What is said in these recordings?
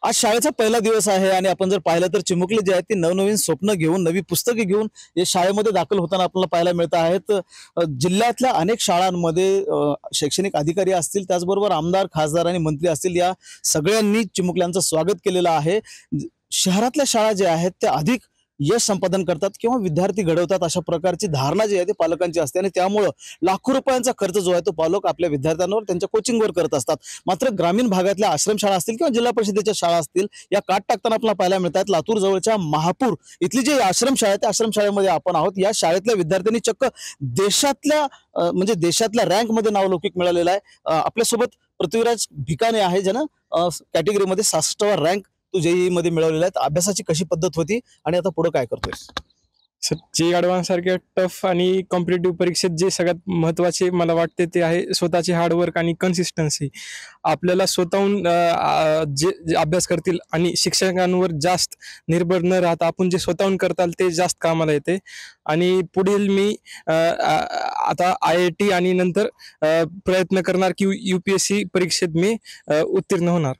आज शाळेचा पहिला दिवस आहे आणि आपण जर पाहिलं तर चिमुकले जे आहेत ते नवनवीन स्वप्न घेऊन नवी पुस्तके घेऊन या शाळेमध्ये दाखल होताना आपल्याला पाहायला मिळत आहेत। जिल्ह्यातल्या अनेक शाळांमध्ये शैक्षणिक अधिकारी असतील, त्याचबरोबर आमदार, खासदार आणि मंत्री असतील, या सगळ्यांनी चिमुकल्यांचं स्वागत केलेलं आहे। शहरातल्या शाळा ज्या आहेत त्या अधिक यश संपादन करतात किंवा विद्यार्थी घडवतात अशा प्रकारची धारणा जी आहे ती पालकांची असते आणि त्यामुळं लाखो रुपयांचा खर्च जो आहे तो पालक आपल्या विद्यार्थ्यांवर त्यांच्या कोचिंगवर करत असतात। मात्र ग्रामीण भागातल्या आश्रमशाळा असतील किंवा जिल्हा परिषदेच्या शाळा असतील, या काट टाकताना आपल्याला पाहायला मिळतात। लातूर जवळच्या महापूर इथली जी आश्रमशाळा आहे त्या आश्रमशाळेमध्ये आपण आहोत। या शाळेतल्या विद्यार्थ्यांनी चक्क देशातल्या म्हणजे देशातल्या रँकमध्ये नावलौकिक मिळालेला आहे। आपल्यासोबत पृथ्वीराज भिकाणे आहे, ज्यानं कॅटेगरीमध्ये 66वा रँक तू जेईई मध्ये मिळवलेला आहे। अभ्यासाची कशी पद्धत होती आणि आता पुढे काय करतोयस? जेईई ॲडव्हान्स सारख्या टफ आणि कॉम्पिटेटिव्ह परीक्षेत जे सगळ्यात महत्त्वाचे मला वाटते ते आहे स्वतःचे हार्डवर्क आणि कन्सिस्टन्सी। आपल्याला स्वतःहून जे अभ्यास करतील आणि शिक्षकांवर जास्त निर्भर न राहता आपण जे स्वतःहून करताल ते जास्त कामाला येते। आणि पुढील मी आता IIT आणि नंतर प्रयत्न करणार की UPSC परीक्षेत मी उत्तीर्ण होणार।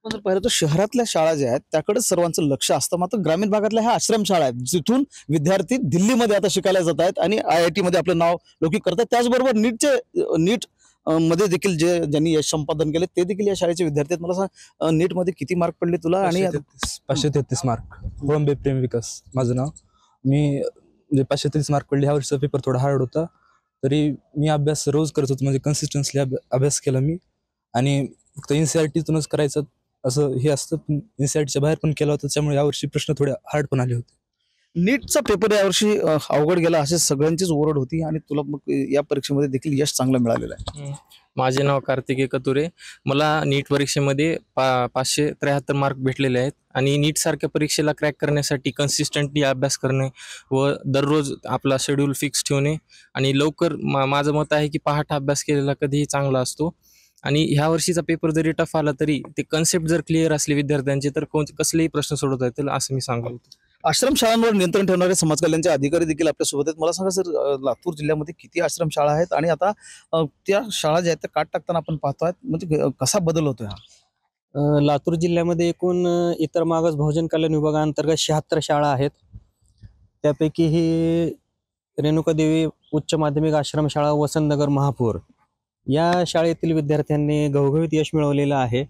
आपण जर पाहिलं तर शहरातल्या शाळा ज्या आहेत त्याकडेच सर्वांचं लक्ष असतं, मात्र ग्रामीण भागातल्या ह्या आश्रमशाळा आहेत जिथून विद्यार्थी दिल्लीमध्ये आता शिकायला जात आहेत आणि IIT मध्ये आपलं नाव लौकिक करतात। त्याचबरोबर नीट मध्ये देखील ज्यांनी यश संपादन केले ते देखील या शाळेचे विद्यार्थी आहेत। मला सांग, नीट मध्ये किती मार्क पडले तुला? आणि 533 मार्क। बॉम्बे प्रेम विकास माझं नाव। मी 530 मार्क पडले। ह्या वर्षीचा पेपर थोडा हार्ड होता, तरी मी अभ्यास रोज करत होतो, म्हणजे कन्सिस्टन्सली अभ्यास केला मी। आणि फक्त NCERTतूनच करायचं असं हे असतं, पण NCERTच्या बाहेर पण केला होता, त्यामुळे यावर्षी प्रश्न थोडे हार्ड पण आले होते। नीटचा पेपर यावर्षी अवघड गेला असे सगळ्यांचीच ओरड होती आणि तुला मग या परीक्षेमध्ये देखील यश चांगलं मिळालेलं आहे। माझे नाव कार्तिकेय कतुरे। मला नीट परीक्षेमध्ये 573 मार्क भेटलेले आहेत आणि नीट सारख्या परीक्षेला क्रॅक करण्यासाठी कन्सिस्टंटली अभ्यास करणे व दररोज आपला शेड्यूल फिक्स ठेवणे आणि लवकर माझं मत आहे की पहाटे अभ्यास केलेला कधीही चांगला असतो। आणि ह्या वर्षीचा पेपर जरी टफ आला तरी ते कन्सेप्ट जर क्लिअर असले विद्यार्थ्यांचे तर कसलेही प्रश्न सोडवता येतील असं मी सांगू। आश्रमशाळांवर नियंत्रण ठेवणारे समाज कल्याणचे अधिकारी देखील आपल्या सोबत आहेत। मला सांगा सर, लातूर जिल्ह्यामध्ये किती आश्रमशाळा आहेत आणि आता त्या शाळा ज्या आहेत त्या काट टाकताना आपण पाहतोय, म्हणजे कसा बदल होतोय हा? लातूर जिल्ह्यामध्ये एकूण इतर मागास बहुजन कल्याण विभागाअंतर्गत 76 शाळा आहेत। त्यापैकी ही रेणुकादेवी उच्च माध्यमिक आश्रमशाळा वसंतनगर महापूर या शाळेतील विद्यार्थ्यांनी घवघवीत यश मिळवलेलं आहे।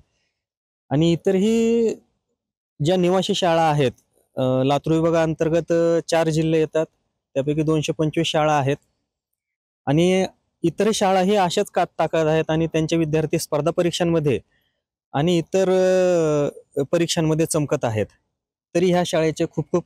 आणि इतरही ज्या निवासी शाळा आहेत, लातूर विभागाअंतर्गत 4 जिल्हे येतात, त्यापैकी 225 शाळा आहेत आणि इतर शाळाही अशाच काट टाकत आहेत आणि त्यांचे विद्यार्थी स्पर्धा परीक्षांमध्ये आणि इतर परीक्षांमध्ये चमकत आहेत। तरी ह्या शाळेचे खूप खूप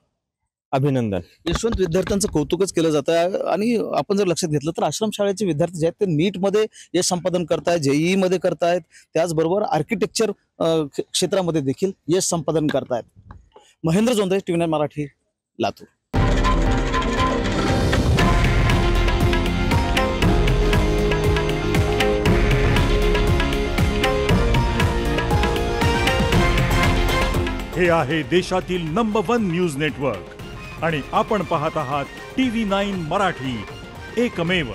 अभिनंदन। यशवंत विद्यार्थ्यांचं कौतुकच केलं जातं आणि आपण जर लक्षात घेतलं तर आश्रमशाळेचे विद्यार्थी जे आहेत ते नीटमध्ये यश संपादन करतायत, जेईई मध्ये करतायत, त्याचबरोबर आर्किटेक्चर क्षेत्रामध्ये देखील यश संपादन करतायत। महेंद्र जोंधळे, TV9 मराठी, लातूर। हे आहे देशातील नंबर 1 न्यूज नेटवर्क आणि आपण पाहत आहात TV9 मराठी, एकमेव।